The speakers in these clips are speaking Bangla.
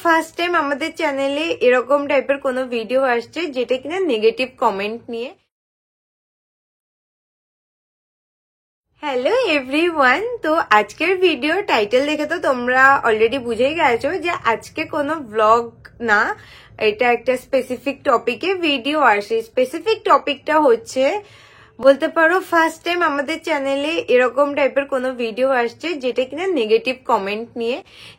ফার্স্ট টাইম আমাদের চ্যানেলে এরকম টাইপের কোনো ভিডিও আসছে যেটা কিনা নেগেটিভ কমেন্ট নিয়ে। হ্যালো এভরিওয়ান, তো আজকের ভিডিও টাইটেল দেখে তো তোমরা অলরেডি বুঝেই গেছো যে আজকে কোনো ব্লগ না, এটা একটা স্পেসিফিক টপিকে ভিডিও আসে। স্পেসিফিক টপিকটা হচ্ছে বলতে পারো ফার্স্ট টাইম আমাদের চ্যানেলে এরকম টাইপের কোনো ভিডিও আসছে যেটা কিনা নেগেটিভ কমেন্ট নিয়ে।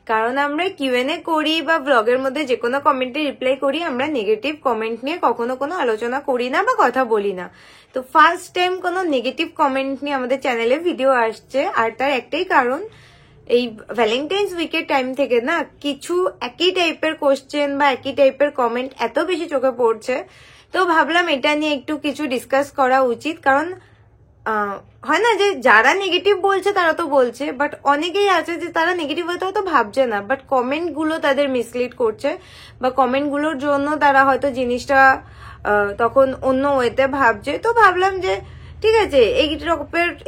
কারণ আমরা কিউএনএ করি বা ব্লগের মধ্যে যে কোনো কমেন্টে রিপ্লাই করি, আমরা নেগেটিভ কমেন্ট নিয়ে কখনো কোনো আলোচনা করি না বা কথা বলি না। তো ফার্স্ট টাইম কোনো নেগেটিভ কমেন্ট নিয়ে আমাদের চ্যানেলে ভিডিও আসছে, আর তার একটাই কারণ এই ভ্যালেন্টাইন্স উইকের টাইম থেকে না কিছু একই টাইপের কোশ্চেন বা একই টাইপের কমেন্ট এত বেশি চোখে পড়ছে, তো ভাবলাম এটা নিয়ে একটু কিছু ডিসকাস করা উচিত। কারণ হয় না যে যারা নেগেটিভ বলছে তারা তো বলছে, বাট অনেকেই আছে যে তারা নেগেটিভ হয়তো ভাবছে না, বাট কমেন্ট গুলো তাদের মিসলিড করছে বা কমেন্ট গুলোর জন্য তারা হয়তো জিনিসটা তখন অন্য ওয়েতে ভাবছে। তো ভাবলাম যে ঠিক আছে,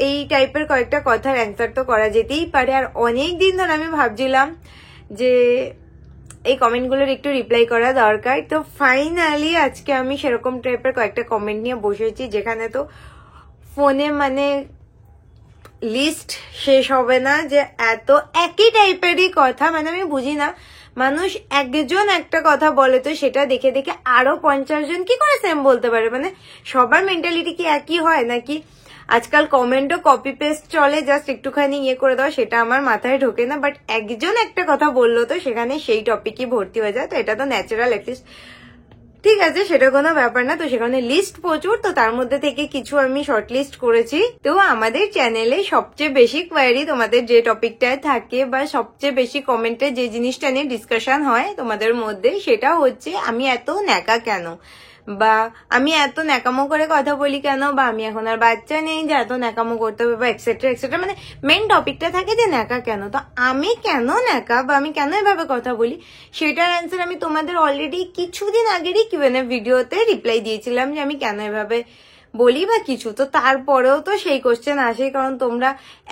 এই টাইপের কয়েকটা কথার অ্যান্সার তো করা যেতেই পারে। আর অনেক দিন ধরে আমি ভাবছিলাম যে এই কমেন্টগুলোর একটু রিপ্লাই করা দরকার। তো ফাইনালি আজকে আমি সেরকম টাইপের কয়েকটা কমেন্ট নিয়ে বসেছি, যেখানে তো ফোনে মানে লিস্ট শেষ হবে না যে এত একই টাইপেরই কথা। মানে আমি বুঝি না, মানুষ একজন একটা কথা বলে তো সেটা দেখে দেখে আরো 50 জন কি করে সেম বলতে পারে? মানে সবার মেন্টালিটি কি একই হয় নাকি? আজকাল কমেন্টও কপি পেস্ট চলে, জাস্ট একটুখানি ইয়ে করে দাও, সেটা আমার মাথায় ঢোকে না। বাট একজন একটা কথা বললো তো সেখানে সেই টপিকই ভর্তি হয়ে যায়, তো এটা তো ন্যাচারাল। অ্যাটলিস্ট ঠিক আছে, সেটা কোনো ব্যাপার না। তো সেখানে লিস্ট প্রচুর, তো তার মধ্যে থেকে কিছু আমি শর্ট লিস্ট করেছি। তো আমাদের চ্যানেলে সবচেয়ে বেশি কোয়ারি তোমাদের যে টপিকটায় থাকে বা সবচেয়ে বেশি কমেন্টে যে জিনিসটা নিয়ে ডিসকাশন হয় তোমাদের মধ্যে, সেটা হচ্ছে আমি এত ন্যাকা কেন, বা আমি এত ন্যাকামো করে কথা বলি কেন, বা আমি এখন আর বাচ্চা নেই যে এত ন্যাকামো করতে হবে, বা এক্সেট্রা এক্সেট্রা। মানে মেন টপিকটা থাকে যে ন্যাকা কেন। তো আমি কেন ন্যাকা বা আমি কেন এভাবে কথা বলি, সেটার অ্যান্সার আমি তোমাদের অলরেডি কিছুদিন আগেরই কিউএনএ ভিডিওতে রিপ্লাই দিয়েছিলাম যে আমি কেন এভাবে বলি বা কিছু। তো তারপরেও তো সেই কোশ্চেন আসে, কারণ তোমরা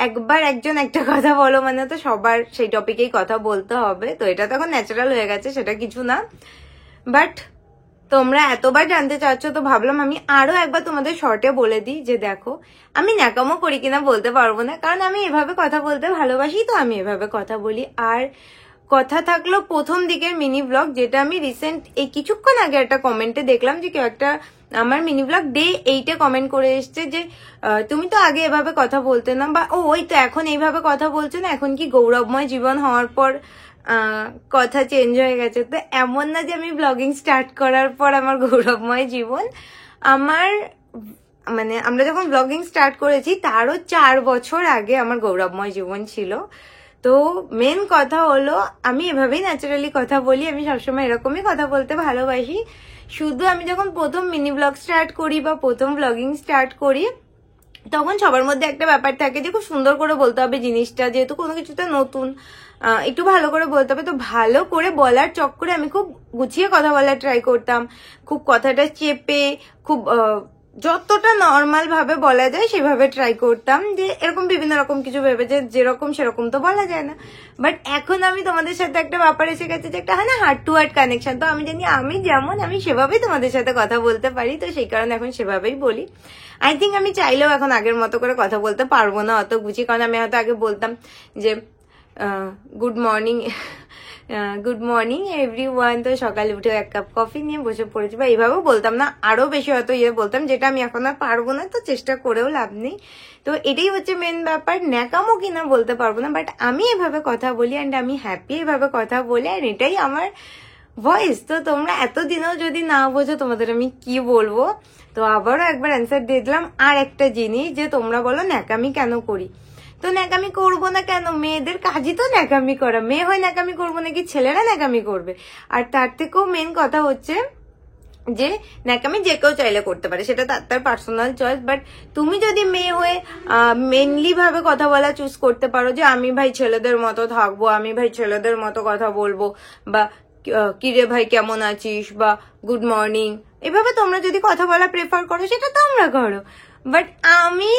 একবার একজন একটা কথা বলো মানে তো সবার সেই টপিকেই কথা বলতে হবে। তো এটা তো এখন ন্যাচারাল হয়ে গেছে, সেটা কিছু না। বাট তোমরা এতবার জানতে চাচ্ছ, তো ভাবলাম আমি আরো একবার তোমাদের শর্টে বলে দিই যে দেখো, আমি ন্যাকামো করি কিনা বলতে পারবো না, কারণ আমি এভাবে কথা বলতে ভালোবাসি, তো আমি এভাবে কথা বলি। আর কথা থাকলো প্রথম দিকের মিনি ব্লগ, যেটা আমি রিসেন্ট এই কিছুক্ষণ আগে একটা কমেন্টে দেখলাম যে কেউ একটা আমার মিনি ব্লগ ডে 8-এ কমেন্ট করে এসছে যে তুমি তো আগে এভাবে কথা বলতে না, বা ওই তো এখন এইভাবে কথা বলছো না, এখন কি গৌরবময় জীবন হওয়ার পর কথা চেঞ্জ হয়ে গেছে? তো এমন না যে আমি ব্লগিং স্টার্ট করার পর আমার গৌরবময় জীবন। আমার মানে আমরা যখন ব্লগিং স্টার্ট করেছি তারও 4 বছর আগে আমার গৌরবময় জীবন ছিল। তো মেন কথা হলো আমি এভাবেই ন্যাচারালি কথা বলি, আমি সবসময় এরকমই কথা বলতে ভালোবাসি। শুধু আমি যখন প্রথম মিনি ব্লগ স্টার্ট করি বা প্রথম ব্লগিং স্টার্ট করি, তখন সবার মধ্যে একটা ব্যাপার থাকে যে খুব সুন্দর করে বলতে হবে জিনিসটা, যেহেতু কোনো কিছুতে নতুন, একটু ভালো করে বলতে হবে। তো ভালো করে বলার চক্করে আমি খুব গুছিয়ে কথা বলার ট্রাই করতাম, খুব কথাটা চেপে খুব যতটা নর্মাল ভাবে বলা যায় সেভাবে ট্রাই করতাম, যে এরকম বিভিন্ন রকম কিছু ভেবে যে যেরকম সেরকম তো বলা যায় না। বাট এখন আমি তোমাদের সাথে একটা ব্যাপার এসে গেছে যে একটা হয় না হার্ট টু হার্ট কানেকশন। তো আমি জানি আমি যেমন আমি সেভাবেই তোমাদের সাথে কথা বলতে পারি, তো সেই কারণে এখন সেভাবেই বলি। আই থিঙ্ক আমি চাইলেও এখন আগের মতো করে কথা বলতে পারবো না অত গুছিয়ে, কারণ আমি হয়তো আগে বলতাম যে গুড মর্নিং এভরিওয়ান, তো সকালে উঠে 1 কাপ কফি নিয়ে বসে পড়েছি, বা এইভাবেও বলতাম না, আরো বেশি হয়তো বলতাম, যেটা আমি এখন আর পারবো না, তো চেষ্টা করেও লাভ নেই। তো এটাই হচ্ছে মেন ব্যাপার, ন্যাকামো কিনা বলতে পারবো না, বাট আমি এভাবে কথা বলি অ্যান্ড আমি হ্যাপি এভাবে কথা বলি, আর এটাই আমার ভয়েস। তো তোমরা এতদিনও যদি না বোঝো তোমাদের আমি কি বলবো। তো আবারও একবার অ্যান্সার দিয়ে দিলাম। আর একটা জিনিস, যে তোমরা বলো ন্যাকামি কেন করি, তো ন্যাকামি করবো না কেন? মেয়েদের কাজই তো ন্যাকামি করা, মেয়ে হয় ন্যাকামি করবো নাকি ছেলেরা ন্যাকামি করবে? আর তার থেকেও মেন কথা হচ্ছে যে ন্যাকামি যে কেউ চাইলে করতে পারে, সেটা তার পার্সোনাল চয়েস। বাট তুমি যদি মেয়ে হয়ে মেনলি ভাবে কথা বলা চুজ করতে পারো যে আমি ভাই ছেলেদের মতো থাকবো, আমি ভাই ছেলেদের মতো কথা বলবো, বা কিরে ভাই কেমন আছিস, বা গুড মর্নিং, এভাবে তোমরা যদি কথা বলা প্রেফার করো সেটা তোমরা করো। বাট আমি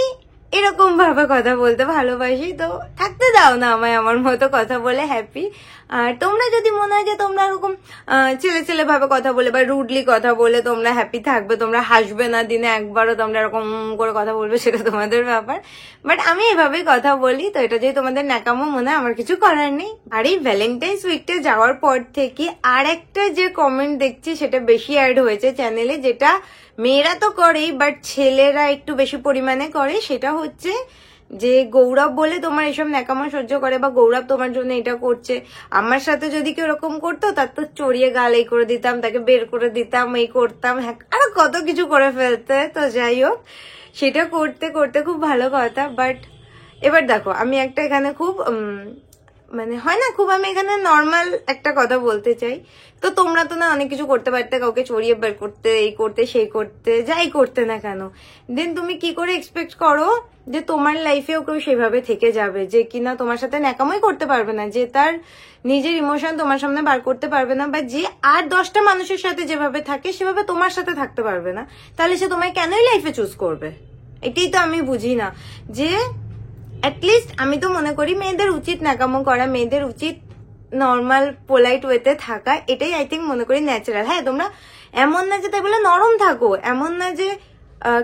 এরকম ভাবে কথা বলতে ভালোবাসি, তো থাকতে দাও না আমায় আমার মতো কথা বলে হ্যাপি। আর তোমরা যদি মনে হয় যে তোমরা এরকম ছেলে ছেলে ভাবে কথা বলে বা রুডলি কথা বলে তোমরা হ্যাপি থাকবে, তোমরা হাসবে না দিনে একবারও, তোমরা এরকম করে কথা বলবে, সেটা তোমাদের ব্যাপার। বাট আমি এভাবেই কথা বলি, তো এটা যদি তোমাদের ন্যাকামো মনে হয় আমার কিছু করার নেই। আর এই ভ্যালেন্টাইন্স উইকটা যাওয়ার পর থেকে আর একটা যে কমেন্ট দেখছি সেটা বেশি অ্যাড হয়েছে চ্যানেলে, যেটা মেয়েরা তো করেই বাট ছেলেরা একটু বেশি পরিমাণে করে। সেটা হচ্ছে যে গৌরব বলে তোমার এসব ন্যাকামো সহ্য করে, বা গৌরব তোমার জন্য এটা করছে। আমার সাথে যদি কেউ এরকম করতো তার তো চড়িয়ে গাল এই করে দিতাম, তাকে বের করে দিতাম, এই করতাম, হ্যাঁ আরো কত কিছু করে ফেলতে। তো যাই হোক, সেটা করতে করতে খুব ভালো কথা। বাট এবার দেখো, আমি একটা এখানে খুব মানে হয় না খুব, আমি এখানে নর্মাল একটা কথা বলতে চাই। তো তোমরা তো না অনেক কিছু করতে পারতে, কাউকে চড়িয়ে বের করতে, এই করতে সেই করতে, যাই করতে না কেন, দেন তুমি কি করে এক্সপেক্ট করো যে তোমার লাইফেও কেউ সেভাবে থেকে যাবে, যে কিনা তোমার সাথে ন্যাকামই করতে পারবে না, যে তার নিজের ইমোশন তোমার সামনে বার করতে পারবে না, বা যে আর 10টা মানুষের সাথে যেভাবে থাকে সেভাবে তোমার সাথে থাকতে পারবে না, তাহলে সে তোমায় কেনই লাইফে চুজ করবে? এটাই তো আমি বুঝি না। যে অ্যাটলিস্ট আমি তো মনে করি মেয়েদের উচিত ন্যাকামো করা, মেয়েদের উচিত নর্মাল পোলাইট ওয়েতে থাকা, এটাই আই থিঙ্ক মনে করি ন্যাচারাল। হ্যাঁ, তোমরা এমন না যে তাই বলে নরম থাকো, এমন না যে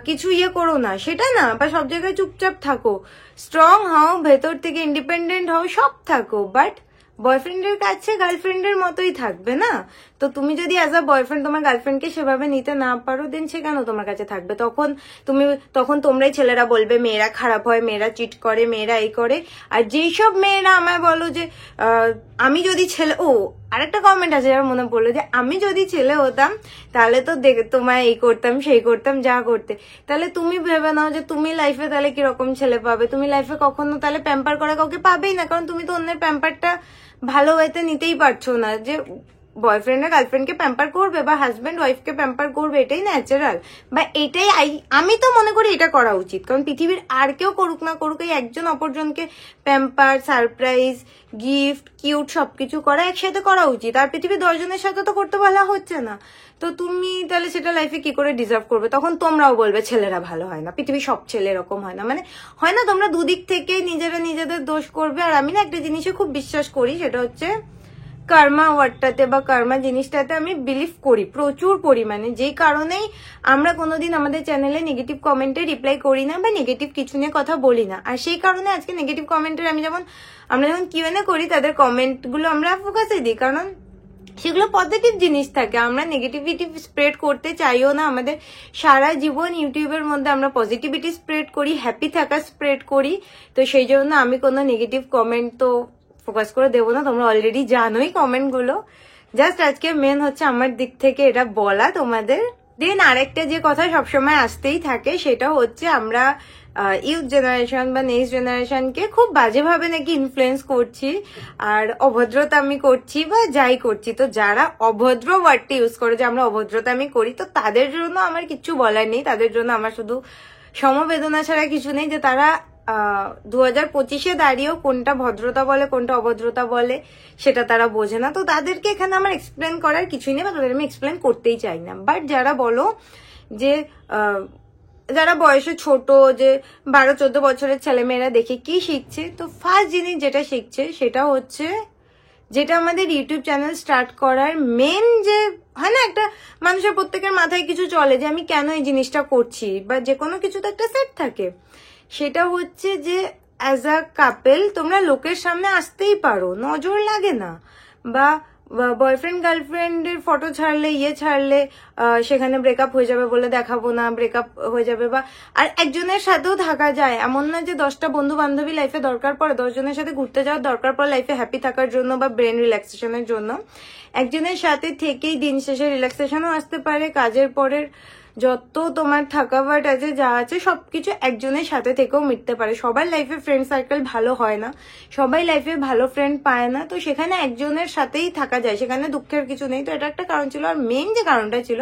কিছু ইয়ে করো না, সেটা না, বা সব জায়গায় চুপচাপ থাকো, স্ট্রং হও, ভেতর থেকে ইন্ডিপেন্ডেন্ট হও, সব থাকো, বাট বয়ফ্রেন্ডের কাছে গার্লফ্রেন্ডের মতোই থাকবে না। তো তুমি যদি অ্যাজ আ বয়ফ্রেন্ড তোমার গার্লফ্রেন্ডকে সেভাবে নিতে না পারো, দেন সে কেন তোমার কাছে থাকবে? তখন তোমরাই ছেলেরা বলবে মেয়েরা খারাপ হয়, মেয়েরা চিট করে, মেয়েরা এই করে। আর যেই সব মেয়েরা আমায় বলো যে আমি যদি ছেলে, আরেকটা কমেন্ট আছে যারা মনে পড়লো, যে আমি যদি ছেলে হতাম তাহলে তো তোমায় এই করতাম সেই করতাম, যা করতে। তাহলে তুমি ভেবে নাও যে তুমি লাইফে তাহলে কিরকম ছেলে পাবে? তুমি লাইফে কখনো তাহলে প্যাম্পার করা কাউকে পাবেই না, কারণ তুমি তো অন্যের প্যাম্পারটা ভালো ওয়েতে নিতেই পারছো না। যে বয়ফ্রেন্ডরা গার্লফ্রেন্ডকে প্যাম্পার করবে বা হাজব্যান্ড ওয়াইফকে প্যাম্পার করবে, এটাই ন্যাচারাল, বা এটাই আমি তো মনে করি এটা করা উচিত। কারণ পৃথিবীর আর কেউ করুক না করুক, এই একজন অপরজনকে প্যাম্পার, সারপ্রাইজ, গিফট, কিউট সবকিছু করা একসাথে করা উচিত। আর পৃথিবীর 10 জনের সাথে তো করতে বলা হচ্ছে না, তো তুমি তাহলে সেটা লাইফে কি করে ডিজার্ভ করবে? তখন তোমরাও বলবে ছেলেরা ভালো হয় না, পৃথিবীর সব ছেলে এরকম হয় না, মানে হয় না, তোমরা দুদিক থেকে নিজেরা নিজেদের দোষ করবে। আর আমি না একটা জিনিসে খুব বিশ্বাস করি, সেটা হচ্ছে কর্মা ওয়ার্ডটাতে বা কর্মা জিনিসটাতে আমি বিলিভ করি প্রচুর পরিমাণে, যেই কারণেই আমরা কোনোদিন আমাদের চ্যানেলে নেগেটিভ কমেন্টে রিপ্লাই করি না বা নেগেটিভ কিছু নিয়ে কথা বলি না। আর সেই কারণে আজকে নেগেটিভ কমেন্টের আমরা যখন কিউএনএ করি তাদের কমেন্টগুলো আমরা ফোকাসে দিই, কারণ সেগুলো পজিটিভ জিনিস থাকে। আমরা নেগেটিভিটি স্প্রেড করতে চাইও না। আমাদের সারা জীবন ইউটিউবের মধ্যে আমরা পজিটিভিটি স্প্রেড করি, হ্যাপি থাকা স্প্রেড করি। তো সেই জন্য আমি কোনো নেগেটিভ কমেন্ট তো ফোকাস করে দেবো না, তোমরা অলরেডি জানোই কমেন্টগুলো। জাস্ট আজকে মেন হচ্ছে আমার দিক থেকে এটা বলা তোমাদের। দেন আরেকটা যে কথা সবসময় আসতেই থাকে, সেটা হচ্ছে আমরা ইউথ জেনারেশন বা নেক্সট জেনারেশনকে খুব বাজেভাবে নাকি ইনফ্লুয়েন্স করছি, আর অভদ্রতা আমি করছি বা যাই করছি। তো যারা অভদ্র ওয়ার্ডটা ইউজ করে যে আমরা অভদ্রতা আমি করি, তো তাদের জন্য আমার কিচ্ছু বলার নেই। তাদের জন্য আমার শুধু সমবেদনা ছাড়া কিছু নেই, যে তারা 2025-এ দাঁড়িয়েও কোনটা ভদ্রতা বলে কোনটা অভদ্রতা বলে সেটা তারা বোঝে না। তো তাদেরকে এখানে আমার এক্সপ্লেন করার কিছুই নেই, বা তাদের আমি এক্সপ্লেন করতেই চাই না। বাট যারা বলো যে যারা বয়সে ছোট, যে 12-14 বছরের ছেলেমেয়েরা দেখে কি শিখছে, তো ফার্স্ট জিনিস যেটা শিখছে সেটা হচ্ছে, যেটা আমাদের ইউটিউব চ্যানেল স্টার্ট করার মেন, যে হয় না একটা মানুষের প্রত্যেকের মাথায় কিছু চলে যে আমি কেন এই জিনিসটা করছি, বা যে কোনো কিছু তো একটা সেট থাকে। সেটা হচ্ছে যে অ্যাজ আ কাপেল তোমরা লোকের সামনে আসতেই পারো, নজর লাগে না। বা বয়ফ্রেন্ড গার্লফ্রেন্ডের ফটো ছাড়লে ছাড়লে সেখানে ব্রেকআপ হয়ে যাবে বলে দেখাবো না, ব্রেকআপ হয়ে যাবে। বা আর একজনের সাথেও থাকা যায়, এমন না যে 10টা বন্ধু বান্ধবী লাইফে দরকার পড়ে, 10 জনের সাথে ঘুরতে যাওয়ার দরকার পড়ে লাইফে হ্যাপি থাকার জন্য বা ব্রেন রিল্যাক্সেশনের জন্য। একজনের সাথে থেকেই দিন শেষে রিল্যাক্সেশনও আসতে পারে, কাজের পরের যত তোমার থাকাবাট আছে যা আছে সবকিছু একজনের সাথে থেকেও মিটতে পারে। সবার লাইফে ফ্রেন্ড সার্কেল ভালো হয় না, সবাই লাইফে ভালো ফ্রেন্ড পায় না, তো সেখানে একজনের সাথেই থাকা যায়, সেখানে দুঃখের কিছু নেই। তো এটা একটা কারণ ছিল। আর মেইন যে কারণটা ছিল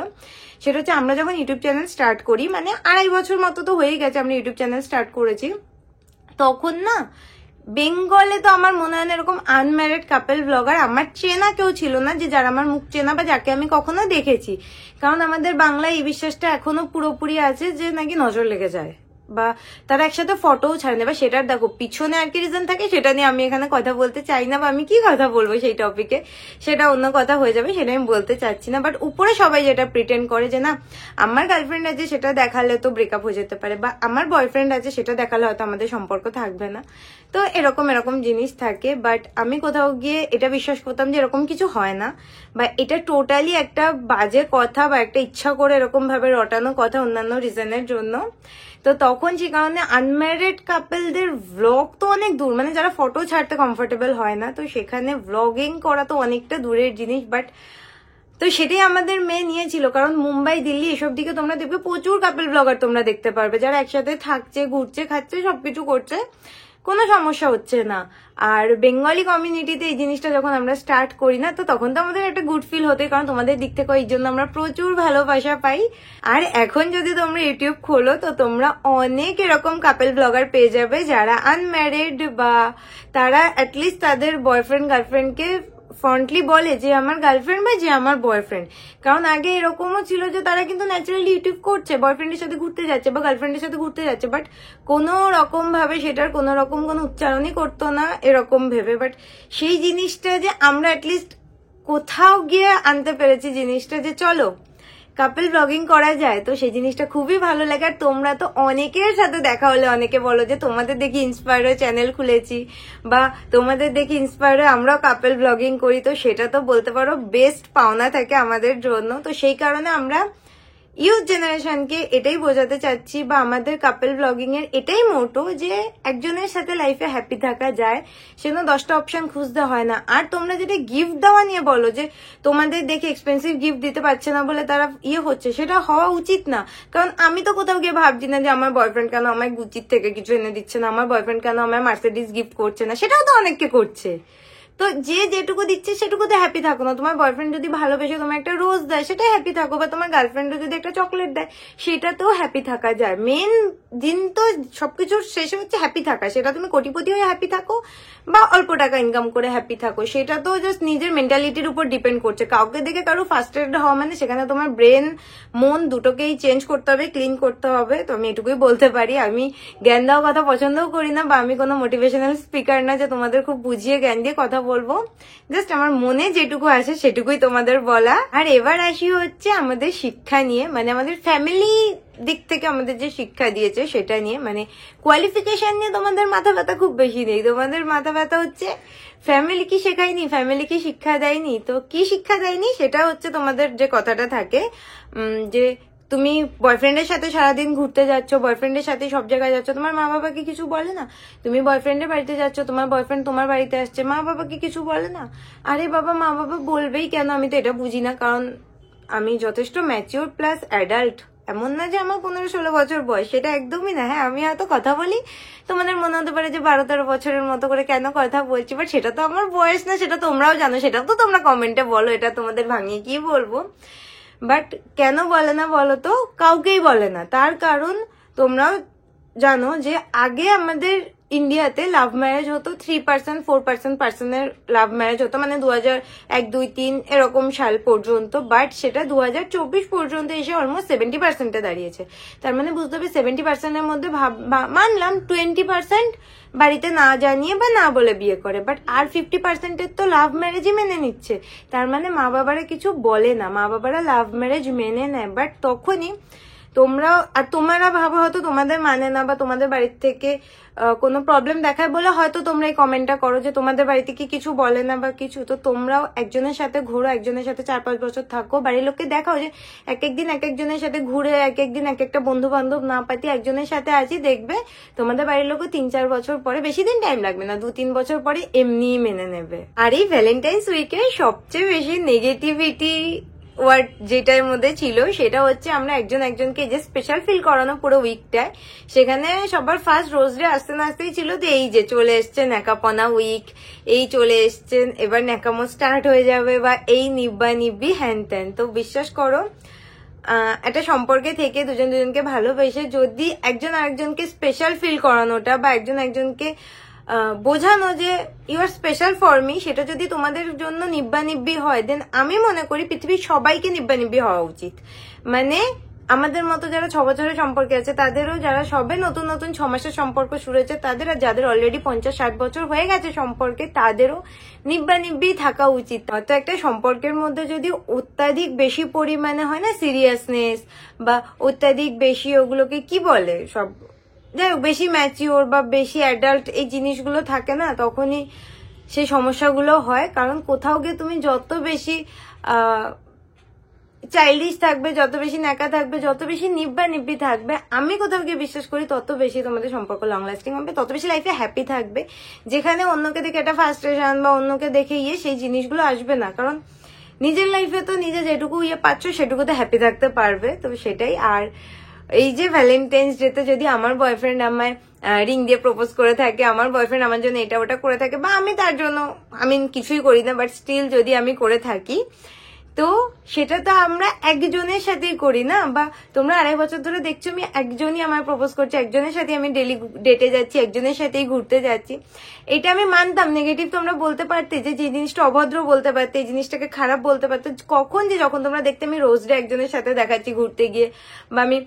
সেটা হচ্ছে আমরা যখন ইউটিউব চ্যানেল স্টার্ট করি, মানে 2.5 বছর মতো তো হয়ে গেছে আমরা ইউটিউব চ্যানেল স্টার্ট করেছি, তখন না বেঙ্গলে তো আমার মনে হয় না এরকম আনম্যারিড কাপেল ব্লগার আমার চেনা কেউ ছিল না, যে যারা আমার মুখ চেনা বা যাকে আমি কখনো দেখেছি। কারণ আমাদের বাংলায় এই বিশ্বাসটা এখনো পুরোপুরি আছে যে নাকি নজর লেগে যায়, বা তারা একসাথে ফটোও ছাড়ে না, বা সেটার দেখো পিছনে আর কি রিজন থাকে সেটা নিয়ে আমি এখানে কথা বলতে চাই না, বা আমি কি কথা বলবো সেই টপিকে, সেটা অন্য কথা হয়ে যাবে, সেটা আমি বলতে চাচ্ছি না। বাট উপরে সবাই যেটা প্রিটেন্ড করে যে না আমার গার্লফ্রেন্ড আছে সেটা দেখালে তো ব্রেকআপ হয়ে যেতে পারে, বা আমার বয়ফ্রেন্ড আছে সেটা দেখালে হয়তো আমাদের সম্পর্ক থাকবে না, তো এরকম এরকম জিনিস থাকে। বাট আমি কোথাও গিয়ে এটা বিশ্বাস করতাম যে এরকম কিছু হয় না, বা এটা টোটালি একটা বাজে কথা বা একটা ইচ্ছা করে এরকম ভাবে রটানো কথা অন্যান্য রিজনের জন্য। তো তখন যে কারণে আনম্যারিড কাপলদের ভ্লগ তো অনেক দূর, মানে যারা ফটো ছাড়তে কমফোর্টেবল হয় না, তো সেখানে ভ্লগিং করা তো অনেকটা দূরের জিনিস। বাট তো সেটাই আমাদের মেয়ে নিয়েছিল, কারণ মুম্বাই দিল্লি এসব দিকে তোমরা দেখবে প্রচুর কাপল ব্লগার তোমরা দেখতে পারবে যারা একসাথে থাকছে, ঘুরছে, খাচ্ছে, সবকিছু করছে, কোনো সমস্যা হচ্ছে না। আর বেঙ্গলি কমিউনিটিতে এই জিনিসটা যখন আমরা স্টার্ট করি না, তো তখন তো আমাদের একটা গুড ফিল হতে, কারণ তোমাদের দিক থেকে এই জন্য আমরা প্রচুর ভালোবাসা পাই। আর এখন যদি তোমরা ইউটিউব খোলো তো তোমরা অনেক এরকম কাপল ব্লগার পেয়ে যাবে যারা আনম্যারিড, বা তারা অ্যাটলিস্ট তাদের বয়ফ্রেন্ড গার্লফ্রেন্ডকে ফ্রন্টলি বলে যে আমার গার্লফ্রেন্ড বা যে আমার বয়ফ্রেন্ড। কারণ আগে এরকমও ছিল যে তারা কিন্তু ন্যাচারালি ইউটিউব করছে, বয়ফ্রেন্ডের সাথে ঘুরতে যাচ্ছে বা গার্লফ্রেন্ডের সাথে ঘুরতে যাচ্ছে, বাট কোনো রকম ভাবে সেটার কোনো রকম কোনো উচ্চারণই করতো না এরকম ভেবে। বাট সেই জিনিসটা যে আমরা অ্যাটলিস্ট কোথাও গিয়ে আনতে পেরেছি জিনিসটা যে চলো কাপল ব্লগিং করা যায়, তো সেই জিনিসটা খুবই ভালো লাগে। আর তোমরা তো অনেকের সাথে দেখা হলে অনেকে বলো যে তোমাদের দেখি ইন্সপায়ার হয়ে চ্যানেল খুলেছি, বা তোমাদের দেখি ইন্সপায়ার হয়ে আমরাও কাপল ব্লগিং করি, তো সেটা তো বলতে পারো বেস্ট পাওনা থাকে আমাদের জন্য। তো সেই কারণে আমরা ইউথ জেনারেশনকে এটাই বোঝাতে চাচ্ছি, বা আমাদের কাপল ব্লগিং এর এটাই মোটো যে একজনের সাথে লাইফে হ্যাপি থাকা যায়, সেজন্য 10টা অপশন খুঁজতে হয় না। আর তোমরা যেটা গিফট দেওয়া নিয়ে বলো যে তোমাদের দেখে এক্সপেন্সিভ গিফট দিতে পারছে না বলে তারা হচ্ছে, সেটা হওয়া উচিত না। কারণ আমি তো কোথাও গিয়ে ভাবছি না যে আমার বয়ফ্রেন্ড কেন আমায় গুচির থেকে কিছু এনে দিচ্ছে না, আমার বয়ফ্রেন্ড কেন আমায় মার্সিডিজ গিফট করছে না, সেটাও তো অনেককে করছে। তো যে যেটুকু দিচ্ছে সেটুকুতে হ্যাপি থাকো না। তোমার বয়ফ্রেন্ড যদি ভালোবেসে তোমার একটা রোজ দেয় সেটাই হ্যাপি থাকো, বা তোমার গার্লফ্রেন্ডও যদি একটা চকলেট দেয় সেটাতেও হ্যাপি থাকা যায়। মেন দিন তো সবকিছুর শেষে হচ্ছে হ্যাপি থাকা, সেটা তুমি কোটিপতি হয়ে হ্যাপি থাকো বা অল্প টাকা ইনকাম করে হ্যাপি থাকো, সেটা তো জাস্ট নিজের মেন্টালিটির উপর ডিপেন্ড করছে। কাউকে দেখে কারো ফার্স্ট্রেটেড হওয়া মানে সেখানে তোমার ব্রেন মন দুটোকেই চেঞ্জ করতে হবে, ক্লিন করতে হবে। তো আমি এটুকুই বলতে পারি। আমি জ্ঞান দেওয়া কথা পছন্দও করি না, বা আমি কোনো মোটিভেশনাল স্পিকার না যে তোমাদের খুব বুঝিয়ে জ্ঞান দিয়ে কথা বলবো। জাস্ট আমার মনে যেটুকু আছে সেটুকুই তোমাদের বলা। আর এবার আসি হচ্ছে আমাদের শিক্ষা নিয়ে, মানে আমাদের ফ্যামিলি দিক থেকে আমাদের যে শিক্ষা দিয়েছে সেটা নিয়ে। মানে কোয়ালিফিকেশন নিয়ে তোমাদের মাথা ব্যথা খুব বেশি নেই, তোমাদের মাথা ব্যথা হচ্ছে ফ্যামিলি কি শেখায়নি, ফ্যামিলি কি শিক্ষা দেয়নি। তো কি শিক্ষা দেয়নি সেটা হচ্ছে তোমাদের যে কথাটা থাকে যে তুমি বয়ফ্রেন্ডের সাথে সারাদিন ঘুরতে যাচ্ছ, বয়ফ্রেন্ডের সাথে সব জায়গায় যাচ্ছ, তোমার মা বাবাকে কিছু বলে না। তুমি বয়ফ্রেন্ডের বাড়িতে যাচ্ছ, তোমার বয়ফ্রেন্ড তোমার বাড়িতে আসছে, মা বাবাকে কিছু বলে না। আরে বাবা, মা বাবা বলবেই কেন, আমি তো এটা বুঝি না। কারণ আমি যথেষ্ট ম্যাচিওর প্লাস অ্যাডাল্ট, এমন না যে আমার 15-16 বছর বয়স, সেটা একদমই না। হ্যাঁ, আমি হয়তো কথা বলি, তোমাদের মনে হতে পারে যে 12-13 বছরের মতো করে কেন কথা বলছি, বাট সেটা তো আমার বয়স না, সেটা তোমরাও জানো, সেটা তো তোমরা কমেন্টে বলো, এটা তোমাদের ভাঙিয়ে কি বলবো। বাট কেন বলে না বলো তো, কাউকেই বলে না। তার কারণ তোমরাও জানো যে আগে আমাদের ইন্ডিয়াতে লাভ ম্যারেজ হতো 3% 4% পার্সনের লাভ ম্যারেজ হতো, মানে 2001, 2, 3 এরকম সাল পর্যন্ত। বাট সেটা 2024 পর্যন্ত এসে অলমোস্ট 70%-এ দাঁড়িয়েছে। তার মানে বুঝতে হবে 70%-এর মধ্যে মানলাম 20% বাড়িতে না জানিয়ে বা না বলে বিয়ে করে, বাট আর 50%-এর তো লাভ ম্যারেজই মেনে নিচ্ছে। তার মানে মা বাবারা কিছু বলে না, মা বাবারা লাভ ম্যারেজ মেনে নেয়। বাট তখনই তোমরা ভাবো হয়তো তোমাদের মানে না, বা তোমাদের বাড়ির থেকে কোনো প্রবলেম দেখায় বলে হয়তো তোমরা এই কমেন্টটা করো যে তোমাদের বাড়িতে কি কিছু বলে না বা কিছু। তো তোমরাও একজনের সাথে ঘোরো, একজনের সাথে 4-5 বছর থাকো, বাড়ির লোককে দেখাও যে এক একদিন এক একজনের সাথে ঘুরে, এক একদিন এক একটা বন্ধু বান্ধব না পাতি একজনের সাথে আছি, দেখবে তোমাদের বাড়ির লোকও 3-4 বছর পরে, বেশি দিন টাইম লাগবে না, 2-3 বছর পরে এমনিই মেনে নেবে। আর এই ভ্যালেন্টাইন্স উইকে সবচেয়ে বেশি নেগেটিভিটি ওয়ার্ড যেটার মধ্যে ছিল সেটা হচ্ছে আমরা একজন একজনকে যে স্পেশাল ফিল করানো পুরো উইকটায়। সেখানে সবার ফার্স্ট রোজ ডে আসতে না আসতেই ছিল তো এই যে চলে এসছে ন্যাকাপনা উইক, এই চলে এসছেন এবার ন্যাকামো স্টার্ট হয়ে যাবে, বা এই নিব্বা নিব্বি হ্যান ত্যান। তো বিশ্বাস করো একটা সম্পর্কে থেকে দুজন দুজনকে ভালোবেসে যদি একজন আরেকজনকে স্পেশাল ফিল করানোটা, বা একজন একজনকে বোঝানো যে you are special for me, সেটা যদি তোমাদের জন্য নিব্বা নিব্বি হয়, দেন আমি মনে করি পৃথিবীর সবাইকে নিব্বা নিব্বি হওয়া উচিত। মানে আমাদের মতো যারা 6 বছরের সম্পর্কে আছে তাদেরও, যারা সবে নতুন নতুন 6 মাসের সম্পর্ক শুরু হয়েছে তাদের, আর যাদের অলরেডি 50-60 বছর হয়ে গেছে সম্পর্কে, তাদেরও নিব্বা থাকা উচিত। হয়তো একটা সম্পর্কের মধ্যে যদি অত্যাধিক বেশি পরিমাণে হয় না সিরিয়াসনেস, বা অত্যাধিক বেশি ওগুলোকে কি বলে সব, যাই হোক বেশি ম্যাচিওর বা বেশি অ্যাডাল্ট এই জিনিসগুলো থাকে না, তখনই সেই সমস্যাগুলো হয়। কারণ কোথাও গিয়ে তুমি যত বেশি চাইল্ডিশ থাকবে, যত বেশি ন্যাকা থাকবে, যত বেশি নিব্বি থাকবে, আমি কোথাও গিয়ে বিশ্বাস করি তত বেশি তোমাদের সম্পর্ক লং লাস্টিং হবে, তত বেশি লাইফে হ্যাপি থাকবে। যেখানে অন্যকে দেখে একটা ফার্স্ট্রেশন বা অন্যকে দেখে সেই জিনিসগুলো আসবে না। কারণ নিজের লাইফে তো নিজে যেটুকু পাচ্ছ সেটুকুতে হ্যাপি থাকতে পারবে, তো সেটাই। আর এই যে ভ্যালেন্টাইন্স ডেতে যদি আমার বয়ফ্রেন্ড আমায় রিং দিয়ে প্রপোজ করে থাকে, আমার বয়ফ্রেন্ড আমার জন্য এটা ওটা করে থাকে, বা আমি তার জন্য আমি কিছুই করি না, বাট স্টিল যদি আমি করে থাকি, তো সেটা তো আমরা একজনের সাথেই করি না। বা তোমরা 2.5 বছর ধরে দেখছো আমি একজনই আমায় প্রপোজ করছে, একজনের সাথে আমি ডেলি ডেটে যাচ্ছি, একজনের সাথেই ঘুরতে যাচ্ছি। এটা আমি মানতাম নেগেটিভ, তোমরা বলতে পারতে যে জিনিসটা অভদ্র বলতে পারতে, এই জিনিসটাকে খারাপ বলতে পারতে। কখন যে যখন তোমরা দেখতে আমি রোজ ডে একজনের সাথে দেখাচ্ছি ঘুরতে গিয়ে, বা আমি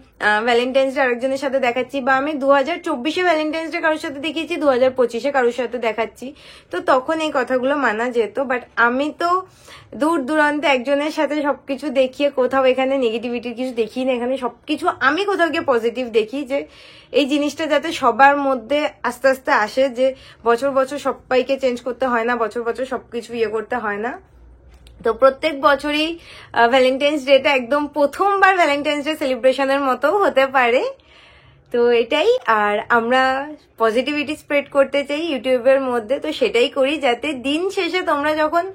ভ্যালেন্টাইন্স ডে আরেকজনের সাথে দেখাচ্ছি, বা আমি 2024-এ ভ্যালেন্টাইন্স ডে কারোর সাথে দেখিয়েছি, 2025-এ কারোর সাথে দেখাচ্ছি, তো তখন এই কথাগুলো মানা যেত। বাট আমি তো দূর দূরান্তে একজনের সাথে সবকিছু দেখিয়ে কোথাও এখানে নেগেটিভিটির কিছু দেখি না, এখানে সবকিছু আমি কোথাও গিয়ে পজিটিভ দেখি, যে এই জিনিসটা যাতে সবার মধ্যে আস্তে আস্তে আসে, যে বছর বছর সবাইকে চেঞ্জ করতে হয় না, বছর বছর সবকিছু করতে হয় না। তো প্রত্যেক বছরই ভ্যালেন্টাইন্স ডেটা একদম প্রথমবার ভ্যালেন্টাইন্স ডে সেলিব্রেশনের মতো হতে পারে, তো এটাই। আর আমরা পজিটিভিটি স্প্রেড করতে চাই ইউটিউবের মধ্যে, তো সেটাই করি, যাতে দিন শেষে তোমরা যখন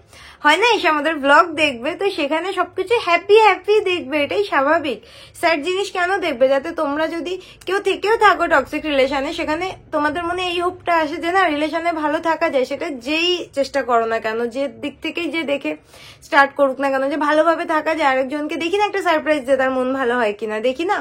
হয় না এসে আমাদের ব্লগ দেখবে, তো সেখানে সবকিছু হ্যাপি হ্যাপি দেখবে, এটাই স্বাভাবিক। স্যাড জিনিস কেন দেখবে? যাতে তোমরা যদি কেউ থাকো টক্সিক রিলেশনে, সেখানে তোমাদের মনে এই হোপটা আসে যে না রিলেশনে ভালো থাকা যায়, সেটা যেই চেষ্টা করো না কেন, যে দিক থেকেই যে দেখে স্টার্ট করুক না কেন, যে ভালোভাবে থাকা যায়। আরেকজনকে দেখি না একটা সারপ্রাইজ দিয়ে তার মন ভালো হয় কিনা, দেখি না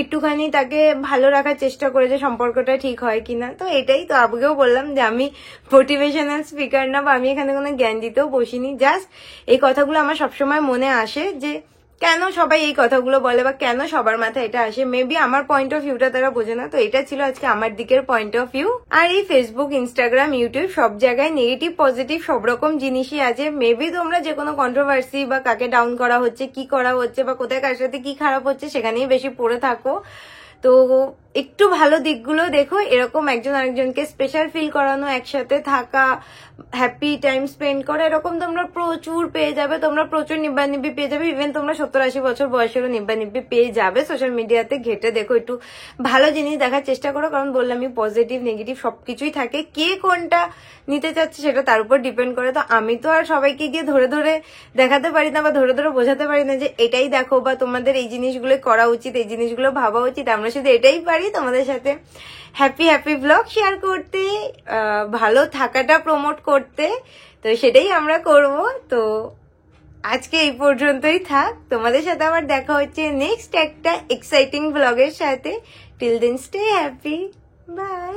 একটুখানি তাকে ভালো রাখার চেষ্টা করে যে সম্পর্কটা ঠিক হয় কিনা। তো এটাই তো আবুকেও বললাম যে আমি মোটিভেশনাল স্পিকার না, বা আমি এখানে কোনো জ্ঞান দিতেও বসিনি, জাস্ট এই কথাগুলো আমার সবসময় মনে আসে যে কেন সবাই এই কথাগুলো বলে, বা কেন সবার মাথায় এটা আসে। মেবি আমার পয়েন্ট অফ ভিউটা তারা বোঝে না। তো এটা ছিল আজকে আমার দিকের পয়েন্ট অফ ভিউ। আর এই ফেসবুক, ইনস্টাগ্রাম, ইউটিউব সব জায়গায় নেগেটিভ পজিটিভ সব রকম জিনিসই আছে। মেবি তোমরা যে কোনো কন্ট্রোভার্সি বা কাকে ডাউন করা হচ্ছে, কি করা হচ্ছে, বা কোথায় কার সাথে কি খারাপ হচ্ছে সেখানেই বেশি পড়ে থাকো। তো একটু ভালো দিকগুলো দেখো, এরকম একজন আরেকজনকে স্পেশাল ফিল করানো, একসাথে থাকা, হ্যাপি টাইম স্পেন্ড করা, এরকম তোমরা প্রচুর পেয়ে যাবে। তোমরা প্রচুর নিব্বি পেয়ে যাবে। ইভেন তোমরা 70-80 বছর বয়সেরও নিব্বি পেয়ে যাবে। সোশ্যাল মিডিয়াতে ঘেটে দেখো, একটু ভালো জিনিস দেখার চেষ্টা করো। কারণ বললামই পজিটিভ নেগেটিভ সবকিছুই থাকে, কে কোনটা নিতে চাচ্ছে সেটা তার উপর ডিপেন্ড করে। তো আমি তো আর সবাইকে গিয়ে ধরে ধরে দেখাতে পারি না, বা ধরে ধরে বোঝাতে পারি না যে এটাই দেখো, বা তোমাদের এই জিনিসগুলো করা উচিত, এই জিনিসগুলো ভাবা উচিত। আমরা শুধু এটাই পারি তোমাদের সাথে হ্যাপি ব্লগ শেয়ার করতে, ভালো থাকাটা প্রমোট করতে। তো সেটাই আমরা করব। তো আজকে এই পর্যন্তই থাক। তোমাদের সাথে আবার দেখা হচ্ছে নেক্সট একটা এক্সাইটিং ব্লগের সাথে। Till then stay happy, by.